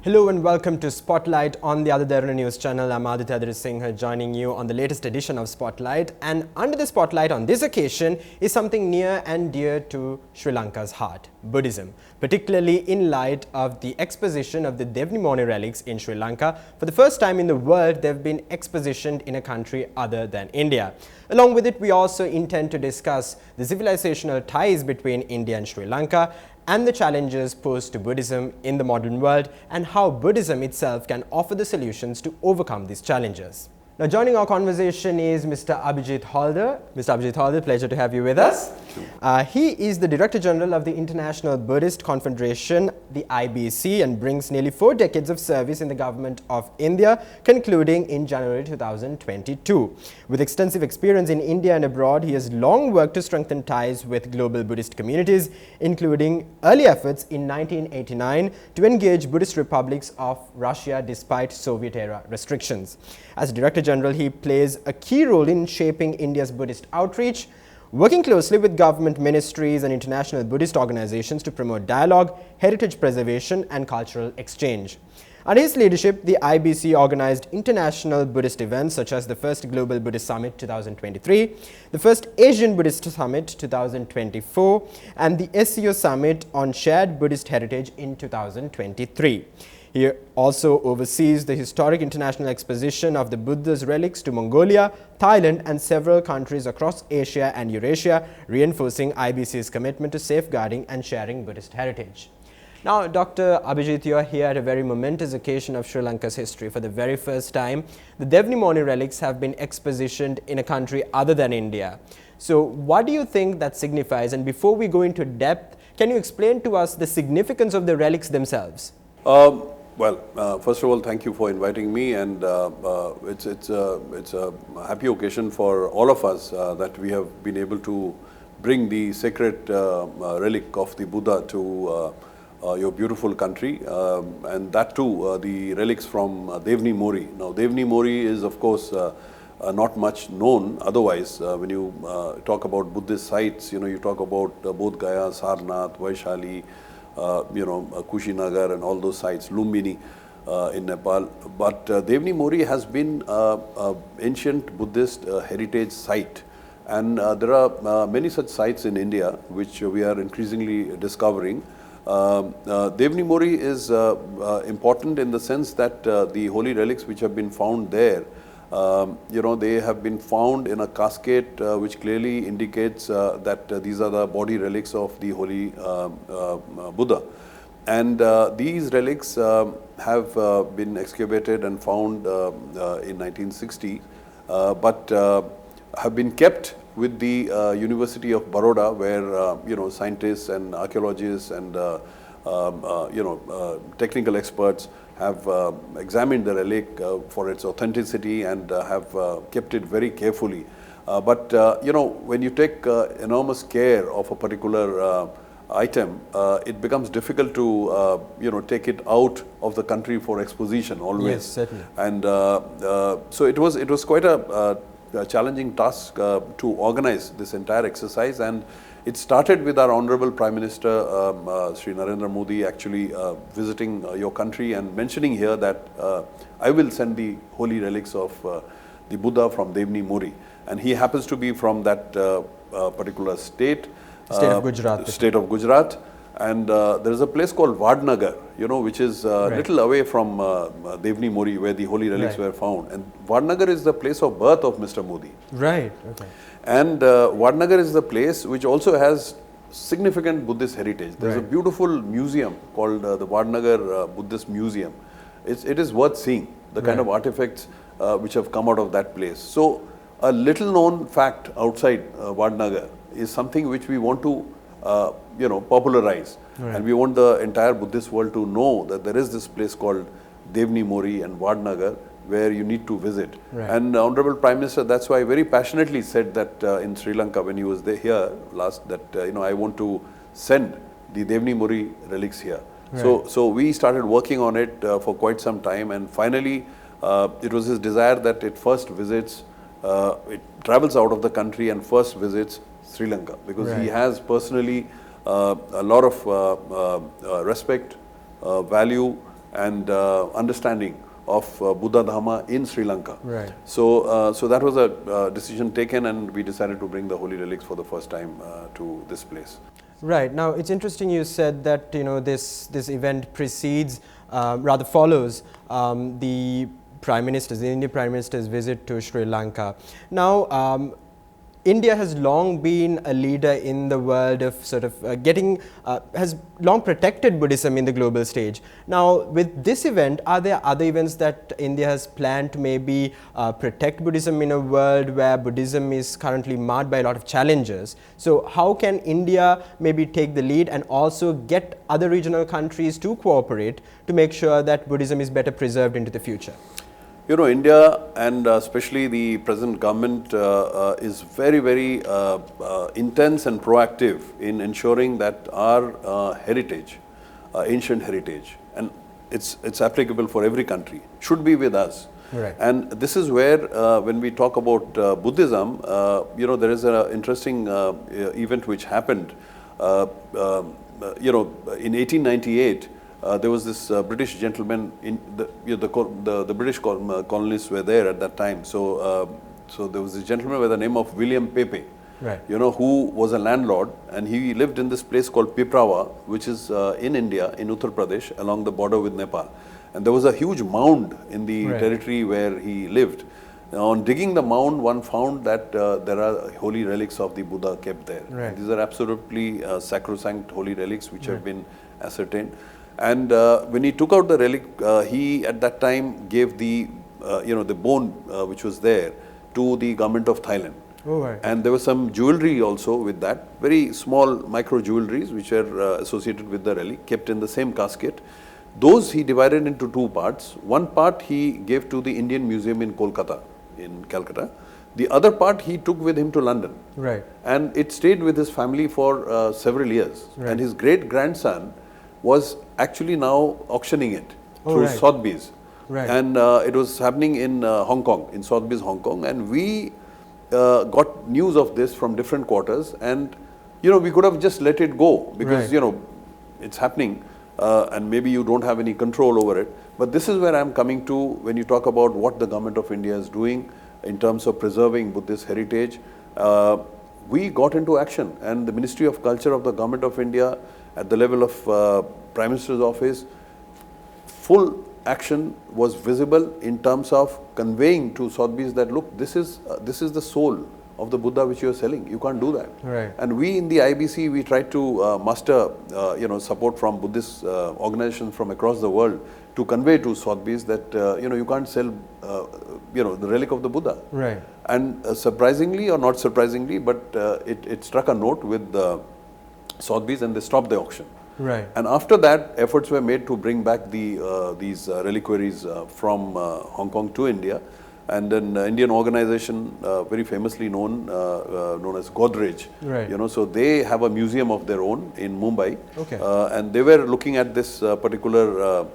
Hello and welcome to Spotlight on the other Derana news channel. I'm Abhijit Halder joining you on the latest edition of Spotlight. And under the spotlight on this occasion is something near and dear to Sri Lanka's heart, Buddhism, particularly in light of the exposition of the Devnimori relics in Sri Lanka. For the first time in the world, they've been expositioned in a country other than India. Along with it, we also intend to discuss the civilizational ties between India and Sri Lanka, and the challenges posed to Buddhism in the modern world, and how Buddhism itself can offer the solutions to overcome these challenges. Now, joining our conversation is Mr. Abhijit Halder. Mr. Abhijit Halder, pleasure to have you with us. He is the Director General of the International Buddhist Confederation, the IBC, and brings nearly 4 decades of service in the government of India, concluding in January 2022. With extensive experience in India and abroad, he has long worked to strengthen ties with global Buddhist communities, including early efforts in 1989 to engage Buddhist republics of Russia despite Soviet-era restrictions. As Director General, he plays a key role in shaping India's Buddhist outreach, working closely with government ministries and international Buddhist organizations to promote dialogue, heritage preservation, and cultural exchange. Under his leadership, the IBC organized international Buddhist events such as the first Global Buddhist Summit 2023, the first Asian Buddhist Summit 2024, and the SCO Summit on Shared Buddhist Heritage in 2023. He also oversees the historic international exposition of the Buddha's relics to Mongolia, Thailand, and several countries across Asia and Eurasia, reinforcing IBC's commitment to safeguarding and sharing Buddhist heritage. Now, Dr. Abhijit, you are here at a very momentous occasion of Sri Lanka's history. For the very first time, the Devnimori relics have been expositioned in a country other than India. So, what do you think that signifies? And before we go into depth, can you explain to us the significance of the relics themselves? First of all, thank you for inviting me, and it's a happy occasion for all of us that we have been able to bring the sacred relic of the Buddha to your beautiful country, and that too the relics from Devnimori. Now, Devnimori is of course not much known otherwise. When you talk about Buddhist sites, you talk about Bodh Gaya, Sarnath, Vaishali, Kushinagar and all those sites, Lumbini in Nepal. But Devnimori has been an ancient Buddhist heritage site, and there are many such sites in India which we are increasingly discovering. Devnimori is important in the sense that the holy relics which have been found there, they have been found in a casket which clearly indicates that these are the body relics of the holy Buddha. And these relics have been excavated and found in 1960, but have been kept with the University of Baroda, where scientists and archaeologists and technical experts have examined the relic for its authenticity and have kept it very carefully. But when you take enormous care of a particular item, it becomes difficult to take it out of the country for exposition always. Yes, certainly. And so it was quite a challenging task to organize this entire exercise, and it started with our Honorable Prime Minister Sri Narendra Modi actually visiting your country and mentioning here that I will send the holy relics of the Buddha from Devnimori, and he happens to be from that particular state of Gujarat. State of Gujarat. And there is a place called Vadnagar, which is a little away from Devnimori, where the holy relics were found. And Vadnagar is the place of birth of Mr. Modi. Right. Okay. And Vadnagar is the place which also has significant Buddhist heritage. There is a beautiful museum called the Vadnagar Buddhist Museum. It is worth seeing, the kind of artifacts which have come out of that place. So a little known fact outside Vadnagar is something which we want to popularize. And we want the entire Buddhist world to know that there is this place called Devnimori and Vadnagar where you need to visit. And Honorable Prime Minister, that's why very passionately said that in Sri Lanka when he was there here last, that I want to send the Devnimori relics here. So we started working on it for quite some time, and finally it was his desire that it first visits, it travels out of the country and first visits Sri Lanka, because he has personally a lot of respect, value and understanding of Buddha Dhamma in Sri Lanka. Right. So, so that was a decision taken, and we decided to bring the holy relics for the first time to this place. Right. Now, it's interesting you said that, this event precedes, rather follows the Indian Prime Minister's visit to Sri Lanka. Now, India has long been a leader in the world of sort of has long protected Buddhism in the global stage. Now, with this event, are there other events that India has planned to maybe protect Buddhism in a world where Buddhism is currently marred by a lot of challenges? So, how can India maybe take the lead and also get other regional countries to cooperate to make sure that Buddhism is better preserved into the future? India and especially the present government is very, very intense and proactive in ensuring that our heritage, ancient heritage, and it's applicable for every country, should be with us. Right. And this is where, when we talk about Buddhism, there is an interesting event which happened. In 1898. There was this British gentleman in the British colonists were there at that time. So there was this gentleman by the name of William Pepe, right. Who was a landlord, and he lived in this place called Piprawa, which is in India, in Uttar Pradesh, along the border with Nepal. And there was a huge mound in the right. territory where he lived. On digging the mound, one found that there are holy relics of the Buddha kept there. Right. These are absolutely sacrosanct holy relics which have been ascertained. And when he took out the relic, he at that time gave the bone which was there to the government of Thailand. Oh, right. And there was some jewelry also with that, very small micro jewelries which are associated with the relic, kept in the same casket. Those he divided into two parts. One part he gave to the Indian Museum in Kolkata, in Calcutta. The other part he took with him to London. Right. And it stayed with his family for several years. Right. And his great grandson was actually now auctioning it through right. Sotheby's. Right. And it was happening in Hong Kong, in Sotheby's, Hong Kong. And we got news of this from different quarters. And, we could have just let it go because, right. It's happening and maybe you don't have any control over it. But this is where I'm coming to when you talk about what the government of India is doing in terms of preserving Buddhist heritage. We got into action, and the Ministry of Culture of the Government of India at the level of Prime Minister's office, full action was visible in terms of conveying to Sotheby's that look, this is the soul of the Buddha which you are selling. You can't do that. Right. And we in the IBC, we tried to muster support from Buddhist organizations from across the world to convey to Sotheby's that you can't sell the relic of the Buddha. Right. And surprisingly or not surprisingly, but it struck a note with Sotheby's, and they stopped the auction. Right. And after that, efforts were made to bring back these reliquaries from Hong Kong to India. And an Indian organization, very famously known as Godrej. Right. So they have a museum of their own in Mumbai. Okay. And they were looking at this particular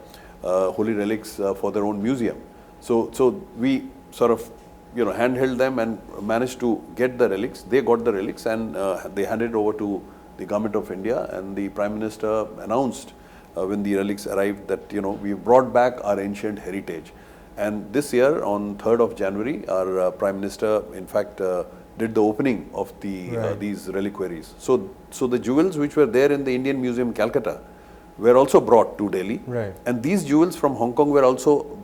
holy relics for their own museum. So we sort of handheld them and managed to get the relics. They got the relics, and they handed it over to the government of India, and the Prime Minister announced when the relics arrived that we brought back our ancient heritage. And this year on 3rd of January, our Prime Minister in fact did the opening of these reliquaries. So the jewels which were there in the Indian Museum Calcutta were also brought to Delhi. Right. And these jewels from Hong Kong were also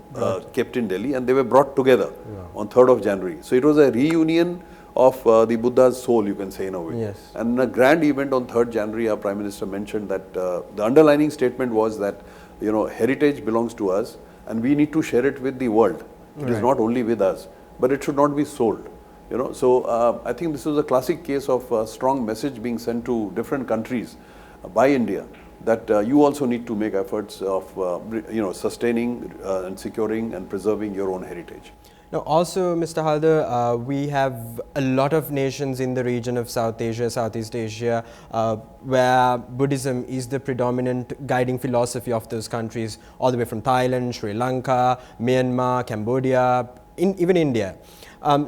kept in Delhi, and they were brought together on 3rd of January. So it was a reunion of the Buddha's soul, you can say, in a way. Yes. And in a grand event on 3rd January, our Prime Minister mentioned that the underlining statement was that heritage belongs to us, and we need to share it with the world. It is not only with us, but it should not be sold. So I think this was a classic case of a strong message being sent to different countries by India, that you also need to make efforts of sustaining and securing and preserving your own heritage. Now, also, Mr. Halder, we have a lot of nations in the region of South Asia, Southeast Asia, where Buddhism is the predominant guiding philosophy of those countries, all the way from Thailand, Sri Lanka, Myanmar, Cambodia, even India.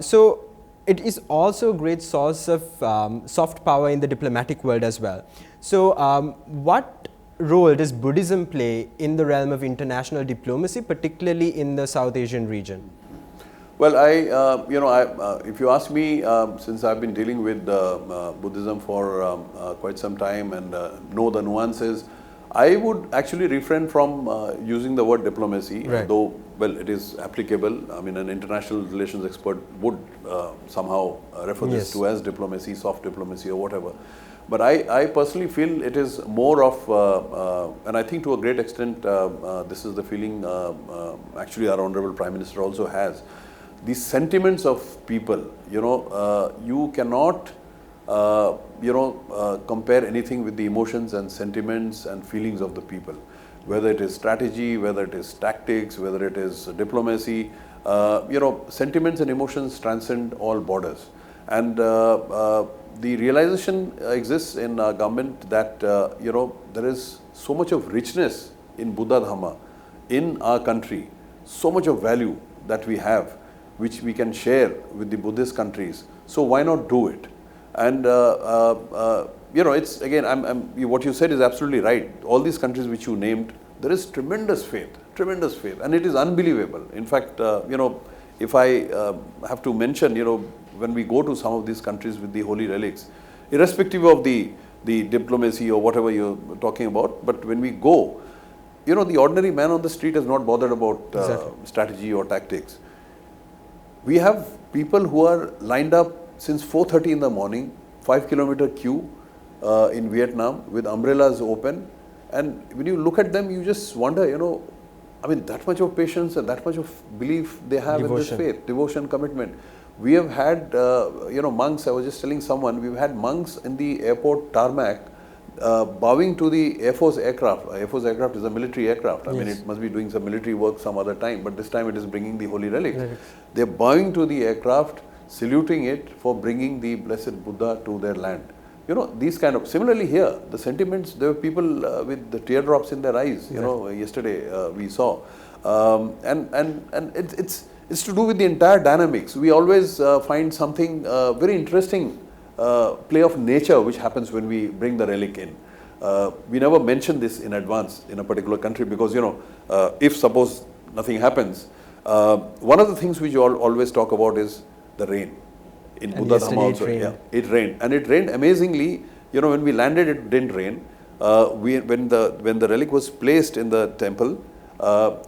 So it is also a great source of soft power in the diplomatic world as well. So what role does Buddhism play in the realm of international diplomacy, particularly in the South Asian region? Well, if you ask me, since I've been dealing with Buddhism for quite some time and know the nuances, I would actually refrain from using the word diplomacy, right. though, well, it is applicable. I mean, an international relations expert would somehow refer this to as diplomacy, soft diplomacy or whatever. But I personally feel it is more of, and I think to a great extent, this is the feeling actually our Honorable Prime Minister also has. These sentiments of people, you cannot, compare anything with the emotions and sentiments and feelings of the people. Whether it is strategy, whether it is tactics, whether it is diplomacy, sentiments and emotions transcend all borders. And the realization exists in our government that, there is so much of richness in Buddha Dhamma, in our country, so much of value that we have, which we can share with the Buddhist countries. So why not do it? And it's again, what you said is absolutely right. All these countries which you named, there is tremendous faith, and it is unbelievable. In fact, if I have to mention, when we go to some of these countries with the holy relics, irrespective of the diplomacy or whatever you're talking about, but when we go, the ordinary man on the street is not bothered about strategy or tactics. We have people who are lined up since 4:30 in the morning, 5-kilometer queue in Vietnam with umbrellas open. And when you look at them, you just wonder, that much of patience and that much of belief they have in this faith, devotion, commitment. We have had, monks, I was just telling someone, we've had monks in the airport tarmac bowing to the Air Force aircraft. Air Force aircraft is a military aircraft. I mean, it must be doing some military work some other time, but this time it is bringing the holy relics. They're bowing to the aircraft, saluting it for bringing the blessed Buddha to their land. These kind of, similarly here, the sentiments, there were people with the teardrops in their eyes, yesterday we saw. And it's to do with the entire dynamics. We always find something very interesting play of nature which happens when we bring the relic in. We never mention this in advance in a particular country because, if suppose nothing happens, one of the things which you always talk about is the rain. In Buddha Dhamma also, it rained. And it rained amazingly. When we landed, it didn't rain. When the relic was placed in the temple,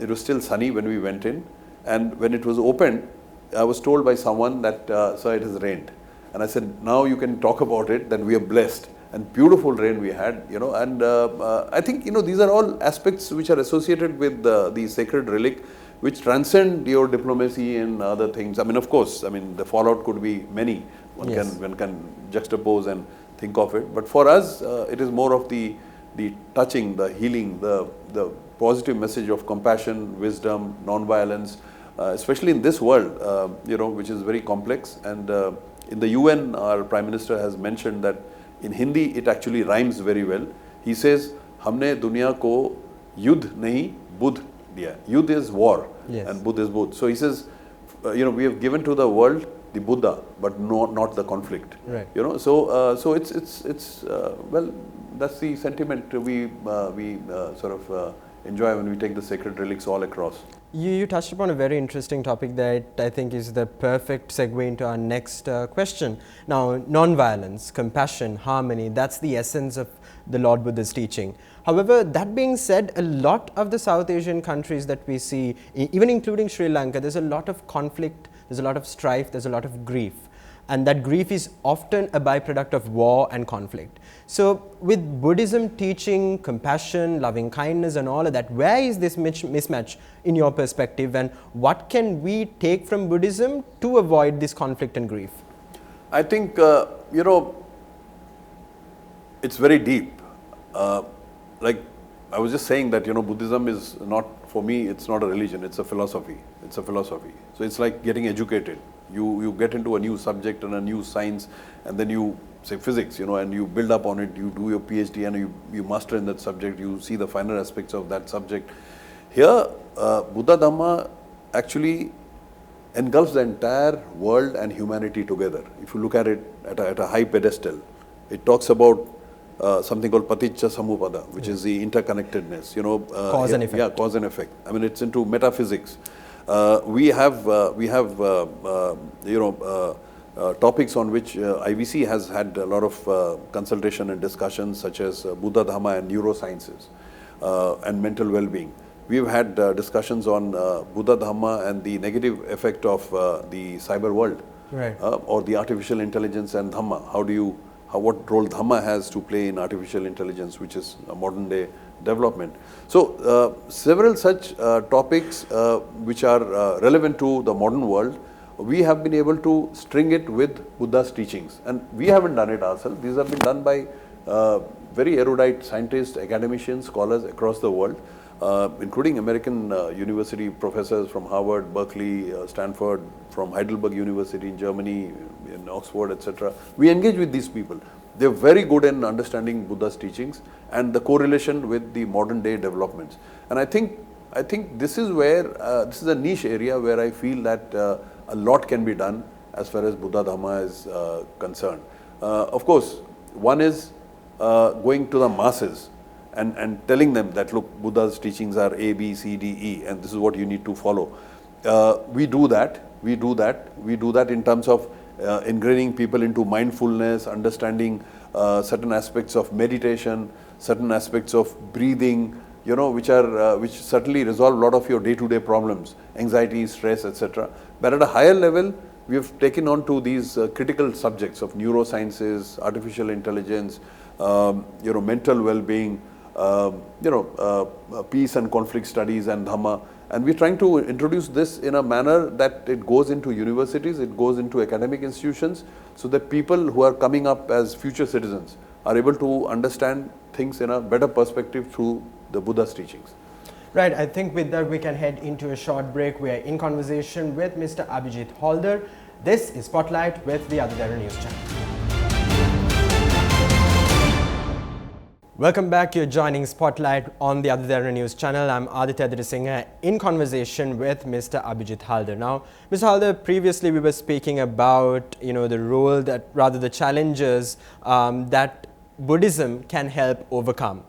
it was still sunny when we went in. And when it was opened, I was told by someone that, sir, it has rained. And I said, now you can talk about it, that we are blessed. And beautiful rain we had, and I think, these are all aspects which are associated with the sacred relic, which transcend your diplomacy and other things. I mean, of course, the fallout could be many. One can juxtapose and think of it. But for us, it is more of the touching, the healing, the positive message of compassion, wisdom, non-violence, especially in this world, which is very complex. And in the UN, our Prime Minister has mentioned that in Hindi, it actually rhymes very well. He says, "Humne dunya ko yudh nahi budh diya." Yudh is war, and budh is budh. So he says, we have given to the world the Buddha, but not the conflict. Right. So it's well, that's the sentiment we sort of enjoy when we take the sacred relics all across. You touched upon a very interesting topic that I think is the perfect segue into our next question. Now, non-violence, compassion, harmony, that's the essence of the Lord Buddha's teaching. However, that being said, a lot of the South Asian countries that we see, even including Sri Lanka, there's a lot of conflict, there's a lot of strife, there's a lot of grief. And that grief is often a byproduct of war and conflict. So with Buddhism teaching compassion, loving kindness and all of that, where is this mismatch in your perspective, and what can we take from Buddhism to avoid this conflict and grief? I think, it's very deep. Like I was just saying that, Buddhism is not, for me, it's not a religion, it's a philosophy. It's a philosophy. So it's like getting educated. You get into a new subject and a new science, and then you say physics, and you build up on it, you do your PhD and you master in that subject, you see the finer aspects of that subject. Here, Buddha Dhamma actually engulfs the entire world and humanity together. If you look at it at a high pedestal, it talks about something called paticca samuppada, which is the interconnectedness, cause and effect. Yeah, cause and effect. I mean, it's into metaphysics. We have topics on which IVC has had a lot of consultation and discussions, such as Buddha, Dhamma and neurosciences and mental well-being. We've had discussions on Buddha, Dhamma and the negative effect of the cyber world, right. Or the artificial intelligence and Dhamma. What role Dhamma has to play in artificial intelligence, which is a modern day development. So several such topics which are relevant to the modern world, we have been able to string it with Buddha's teachings, and we haven't done it ourselves. These have been done by very erudite scientists, academicians, scholars across the world, including American university professors from Harvard, Berkeley, Stanford, from Heidelberg University in Germany, in Oxford, etc. We engage with these people. They're very good in understanding Buddha's teachings and the correlation with the modern day developments. And I think this is where, this is a niche area where I feel that a lot can be done as far as Buddha Dhamma is concerned. Of course, one is going to the masses and telling them that, look, Buddha's teachings are A, B, C, D, E, and this is what you need to follow. We do that in terms of ingraining people into mindfulness, understanding certain aspects of meditation, certain aspects of breathing, which certainly resolve a lot of your day-to-day problems, anxiety, stress, etc. But at a higher level, we have taken on to these critical subjects of neurosciences, artificial intelligence, mental well-being, peace and conflict studies and Dhamma. And we're trying to introduce this in a manner that it goes into universities, it goes into academic institutions, so that people who are coming up as future citizens are able to understand things in a better perspective through the Buddha's teachings. Right, I think with that we can head into a short break. We are in conversation with Mr. Abhijit Halder. This is Spotlight with the Other Derana News Channel. Welcome back. You're joining Spotlight on the Other Derana News Channel. I'm Aditya Singha in conversation with Mr. Abhijit Halder. Now, Mr. Halder, previously we were speaking about the role that, rather the challenges that Buddhism can help overcome.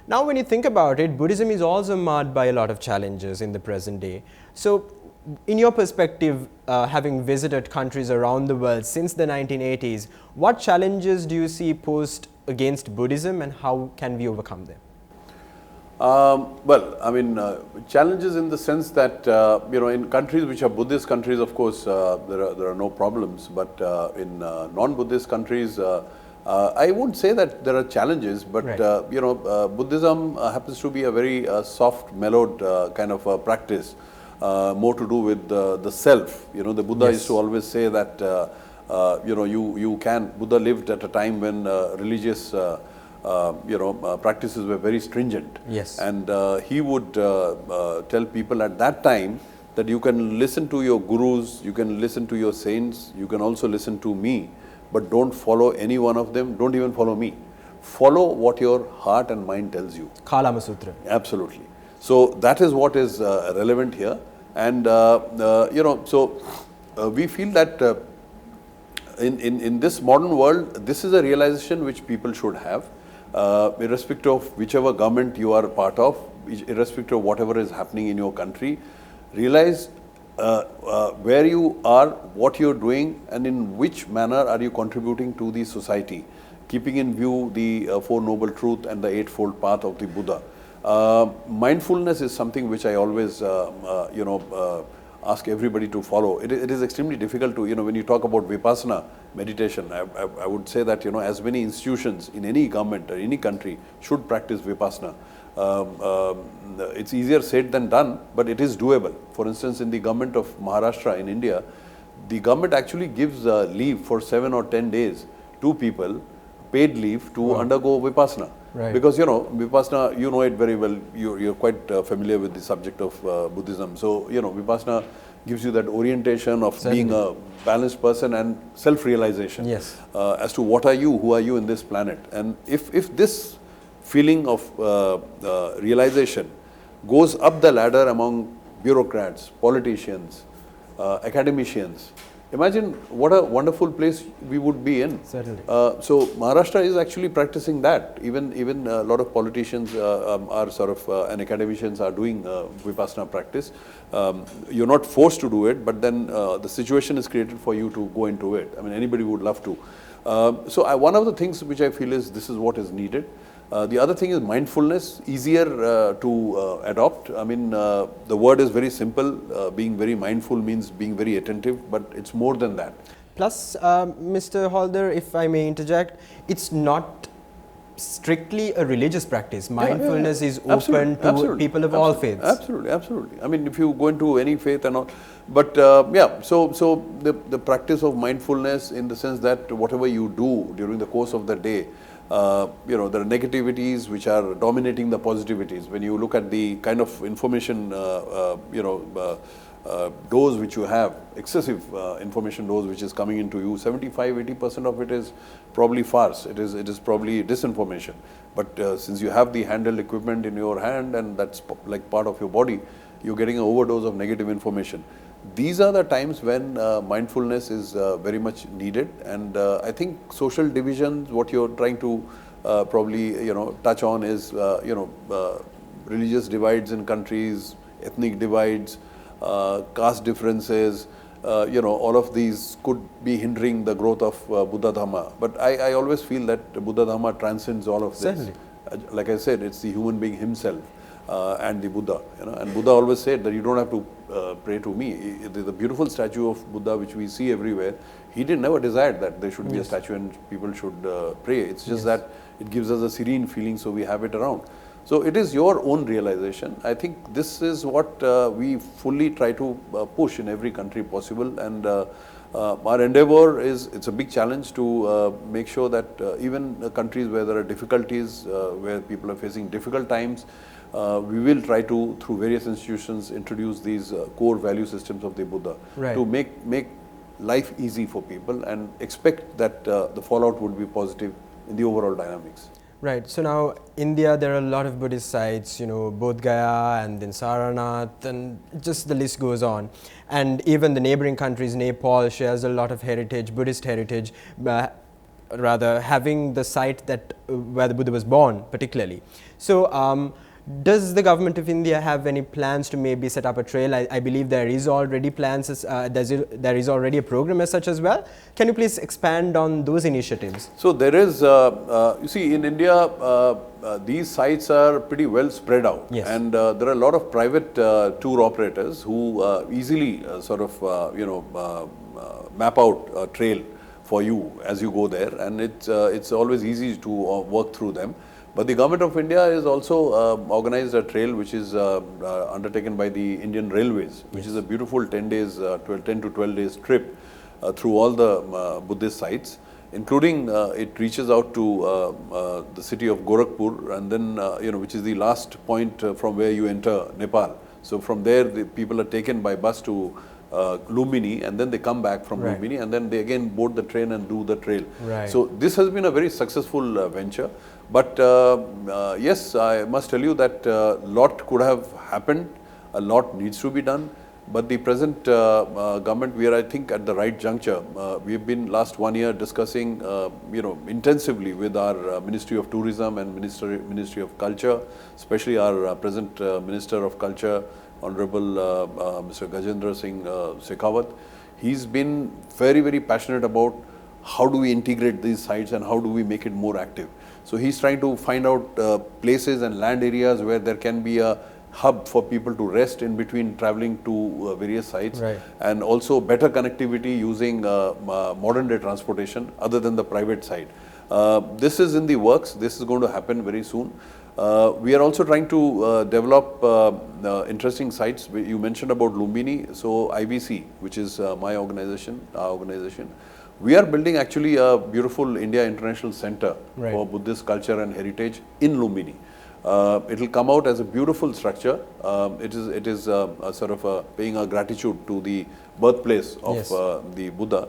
Now, when you think about it, Buddhism is also marred by a lot of challenges in the present day. So, in your perspective, having visited countries around the world since the 1980s, what challenges do you see posed against Buddhism and how can we overcome them? Well, I mean, challenges in the sense that, in countries which are Buddhist countries, of course, there are no problems. But in non-Buddhist countries, I won't say that there are challenges, but, right. Buddhism happens to be a very soft, mellowed kind of practice, more to do with the self. The Buddha used to always say that, Buddha lived at a time when religious practices were very stringent. Yes. And he would tell people at that time that you can listen to your gurus, you can listen to your saints, you can also listen to me, but don't follow any one of them, don't even follow me. Follow what your heart and mind tells you. Kalama Sutra. Absolutely. So that is what is relevant here. And, we feel that in this modern world, this is a realization which people should have, irrespective of whichever government you are part of, irrespective of whatever is happening in your country. Realize where you are, what you're doing, and in which manner are you contributing to the society, keeping in view the Four Noble Truths and the Eightfold Path of the Buddha. Mindfulness is something which I always, ask everybody to follow. It is extremely difficult to, when you talk about Vipassana meditation, I would say that, as many institutions in any government or any country should practice Vipassana. It's easier said than done, but it is doable. For instance, in the government of Maharashtra in India, the government actually gives leave for 7 or 10 days to people, paid leave to undergo Vipassana. Right. Because, Vipassana, you know it very well, you're quite familiar with the subject of Buddhism. So, Vipassana gives you that orientation of being a balanced person and self-realization. Yes. As to what are you, who are you in this planet. And if this feeling of realization goes up the ladder among bureaucrats, politicians, academicians, imagine what a wonderful place we would be in. Certainly. So Maharashtra is actually practicing that. Even a lot of politicians are sort of and academicians are doing Vipassana practice. You're not forced to do it, but then the situation is created for you to go into it. I mean, anybody would love to. So one of the things which I feel is this is what is needed. The other thing is mindfulness, easier to adopt. I mean, the word is very simple. Being very mindful means being very attentive, but it's more than that. Plus, Mr. Halder, if I may interject, it's not strictly a religious practice. Mindfulness is open to people of all faiths. Absolutely. I mean, if you go into any faith and all, but so the practice of mindfulness in the sense that whatever you do during the course of the day, there are negativities which are dominating the positivities. When you look at the kind of information, dose which you have, excessive information dose which is coming into you, 75-80% of it is probably farce. It is probably disinformation. But since you have the handheld equipment in your hand and that's like part of your body, you're getting an overdose of negative information. These are the times when mindfulness is very much needed, and I think social divisions, what you're trying to probably touch on is religious divides in countries, ethnic divides, caste differences. All of these could be hindering the growth of Buddha Dhamma. But I always feel that Buddha Dhamma transcends all of this. Certainly. Like I said, it's the human being himself. And the Buddha, and Buddha always said that you don't have to pray to me. There's a beautiful statue of Buddha which we see everywhere. He never desired that there should be a statue and people should pray. It's just that it gives us a serene feeling, so we have it around. So it is your own realization. I think this is what we fully try to push in every country possible, and our endeavor is, it's a big challenge to make sure that even countries where there are difficulties, where people are facing difficult times, we will try to, through various institutions, introduce these core value systems of the Buddha to make life easy for people and expect that the fallout would be positive in the overall dynamics. Right. So now, India, there are a lot of Buddhist sites, Bodh Gaya and then Saranath, and just the list goes on. And even the neighboring countries, Nepal shares a lot of heritage, Buddhist heritage, rather having the site that where the Buddha was born, particularly. So, does the government of India have any plans to maybe set up a trail? I believe there is already plans, there is already a program as such as well. Can you please expand on those initiatives? So there is, you see, in India, these sites are pretty well spread out. Yes. And there are a lot of private tour operators who easily map out a trail for you as you go there. And it's always easy to work through them. But the government of India has also organized a trail which is undertaken by the Indian Railways, which is a beautiful 10 to 12 days trip through all the Buddhist sites, including it reaches out to the city of Gorakhpur, and then which is the last point from where you enter Nepal. So from there, the people are taken by bus to Lumbini, and then they come back from Lumbini, and then they again board the train and do the trail. So this has been a very successful venture. But yes, I must tell you that a lot could have happened, a lot needs to be done. But the present government, we are, I think, at the right juncture. We have been last 1 year discussing, intensively with our Ministry of Tourism and Ministry of Culture, especially our present Minister of Culture, Honorable Mr. Gajendra Singh Shekhawat. He's been very, very passionate about how do we integrate these sites and how do we make it more active. So he's trying to find out places and land areas where there can be a hub for people to rest in between traveling to various sites, and also better connectivity using modern day transportation other than the private side. This is in the works. This is going to happen very soon. We are also trying to develop interesting sites. You mentioned about Lumbini. So IBC, which is my organization, our organization, we are building actually a beautiful India International Center for Buddhist culture and heritage in Lumbini. It will come out as a beautiful structure. It is sort of paying our gratitude to the birthplace of the Buddha.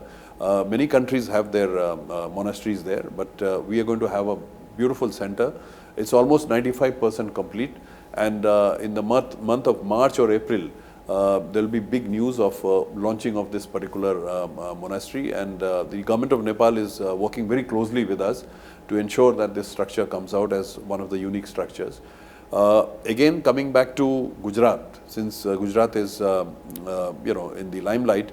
Many countries have their monasteries there, but we are going to have a beautiful center. It's almost 95% complete, and in the month of March or April, there will be big news of launching of this particular monastery, and the government of Nepal is working very closely with us to ensure that this structure comes out as one of the unique structures. Again, coming back to Gujarat, since Gujarat is in the limelight,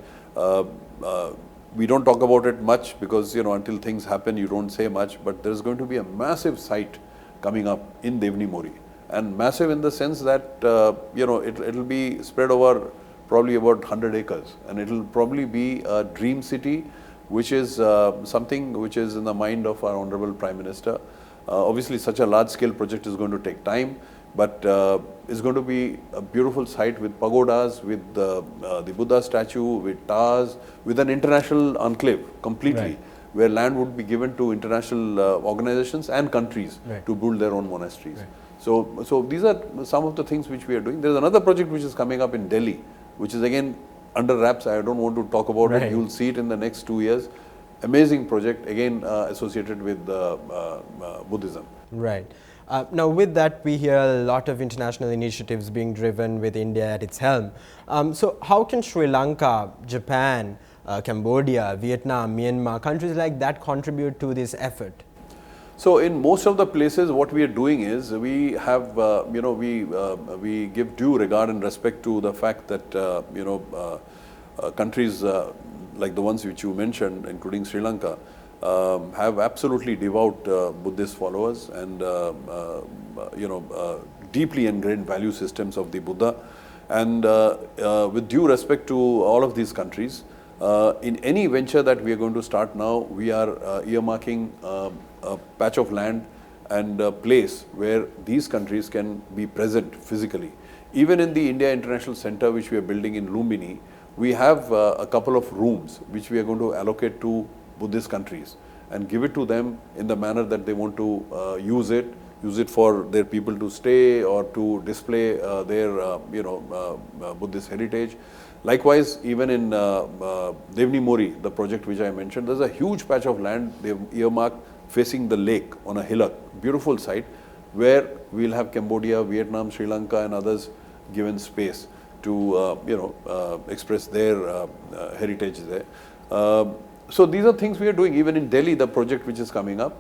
we don't talk about it much because until things happen you don't say much, but there is going to be a massive site coming up in Devnimori, and massive in the sense that it will be spread over probably about 100 acres, and it will probably be a dream city, which is something which is in the mind of our Honorable Prime Minister. Obviously such a large scale project is going to take time, but it's going to be a beautiful site with pagodas, with the Buddha statue, with towers, with an international enclave completely, right, where land would be given to international organizations and countries, right, to build their own monasteries. Right. So these are some of the things which we are doing. There is another project which is coming up in Delhi, which is again under wraps. I don't want to talk about right, it. You will see it in the next 2 years. Amazing project, again associated with Buddhism. Right. Now with that, we hear a lot of international initiatives being driven with India at its helm. So how can Sri Lanka, Japan, Cambodia, Vietnam, Myanmar, countries like that contribute to this effort? So in most of the places what we are doing is we have, we give due regard and respect to the fact that, countries like the ones which you mentioned, including Sri Lanka, have absolutely devout Buddhist followers and deeply ingrained value systems of the Buddha. And with due respect to all of these countries, in any venture that we are going to start now, we are earmarking a patch of land and a place where these countries can be present physically. Even in the India International Center, which we are building in Lumbini, we have a couple of rooms which we are going to allocate to Buddhist countries and give it to them in the manner that they want to use it for their people to stay or to display their Buddhist heritage. Likewise, even in Devnimori, the project which I mentioned, there's a huge patch of land they've earmarked facing the lake on a hillock, beautiful site, where we'll have Cambodia, Vietnam, Sri Lanka and others given space to express their heritage there. So these are things we are doing. Even in Delhi, the project which is coming up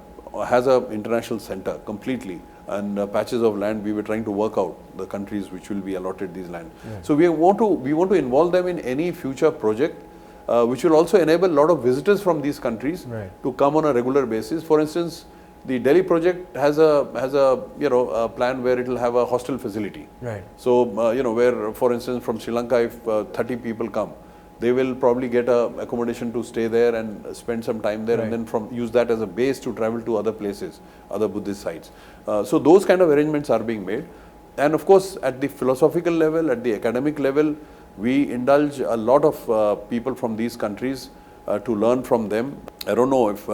has an international center completely, and patches of land we were trying to work out the countries which will be allotted these land. Yeah. So we want to involve them in any future project which will also enable a lot of visitors from these countries, right, to come on a regular basis. For instance, the Delhi project has a plan where it will have a hostel facility. Right. So where, for instance, from Sri Lanka, if 30 people come, they will probably get a accommodation to stay there and spend some time there, right, and then use that as a base to travel to other places, other Buddhist sites. So those kind of arrangements are being made. And of course, at the philosophical level, at the academic level, we indulge a lot of people from these countries to learn from them. I don't know if,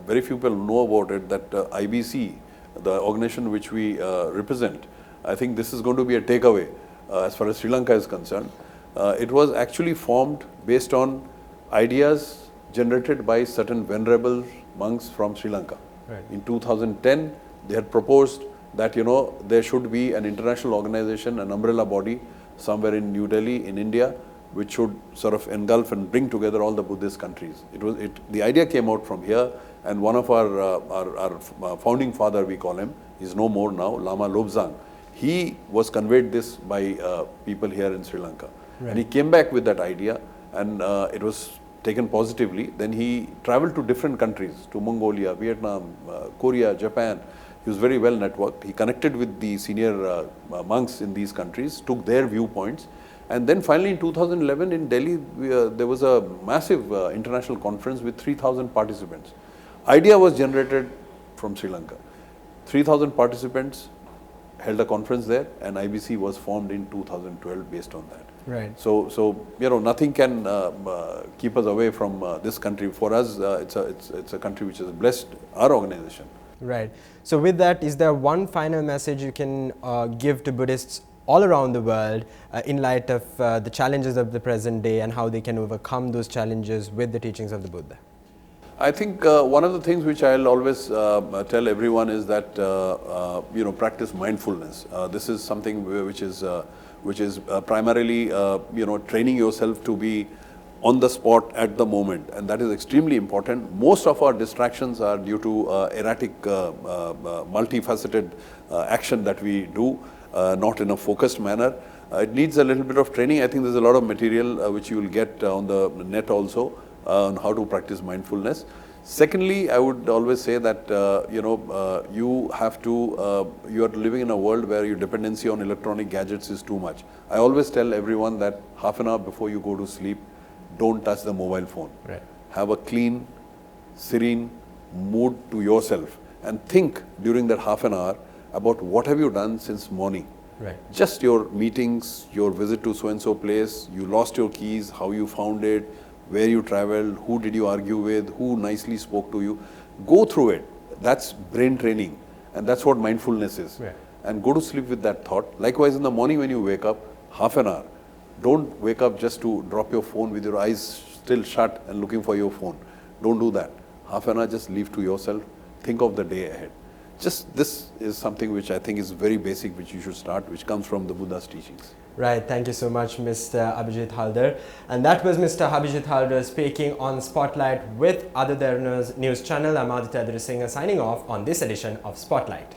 very few people know about it, that IBC, the organization which we represent, I think this is going to be a takeaway as far as Sri Lanka is concerned. It was actually formed based on ideas generated by certain venerable monks from Sri Lanka. Right. In 2010, they had proposed that, there should be an international organization, an umbrella body somewhere in New Delhi, in India, which should sort of engulf and bring together all the Buddhist countries. The idea came out from here, and one of our founding father, we call him, he's no more now, Lama Lobsang. He was conveyed this by people here in Sri Lanka. Right. And he came back with that idea, and it was taken positively. Then he traveled to different countries, to Mongolia, Vietnam, Korea, Japan. He was very well networked. He connected with the senior monks in these countries, took their viewpoints. And then finally in 2011 in Delhi, there was a massive international conference with 3,000 participants. Idea was generated from Sri Lanka. 3,000 participants held a conference there, and IBC was formed in 2012 based on that. Right. So nothing can keep us away from this country. For us, it's a country which has blessed our organization. Right. So with that, is there one final message you can give to Buddhists all around the world in light of the challenges of the present day and how they can overcome those challenges with the teachings of the Buddha? I think one of the things which I'll always tell everyone is that practice mindfulness. This is something which is which is primarily training yourself to be on the spot at the moment, and that is extremely important. Most of our distractions are due to erratic, multifaceted action that we do, not in a focused manner. It needs a little bit of training. I think there's a lot of material which you will get on the net also on how to practice mindfulness. Secondly, I would always say that you have to, you are living in a world where your dependency on electronic gadgets is too much. I always tell everyone that half an hour before you go to sleep, don't touch the mobile phone. Right. Have a clean, serene mood to yourself and think during that half an hour about what have you done since morning. Right. Just your meetings, your visit to so-and-so place, you lost your keys, how you found it, where you traveled, who did you argue with, who nicely spoke to you. Go through it. That's brain training, and that's what mindfulness is. Right. And go to sleep with that thought. Likewise, in the morning when you wake up, half an hour. Don't wake up just to drop your phone with your eyes still shut and looking for your phone. Don't do that. Half an hour, just leave to yourself. Think of the day ahead. Just this is something which I think is very basic, which you should start, which comes from the Buddha's teachings. Right, thank you so much, Mr. Abhijit Halder. And that was Mr. Abhijit Halder speaking on Spotlight with Other Derana's news channel. I'm Aditya Singh signing off on this edition of Spotlight.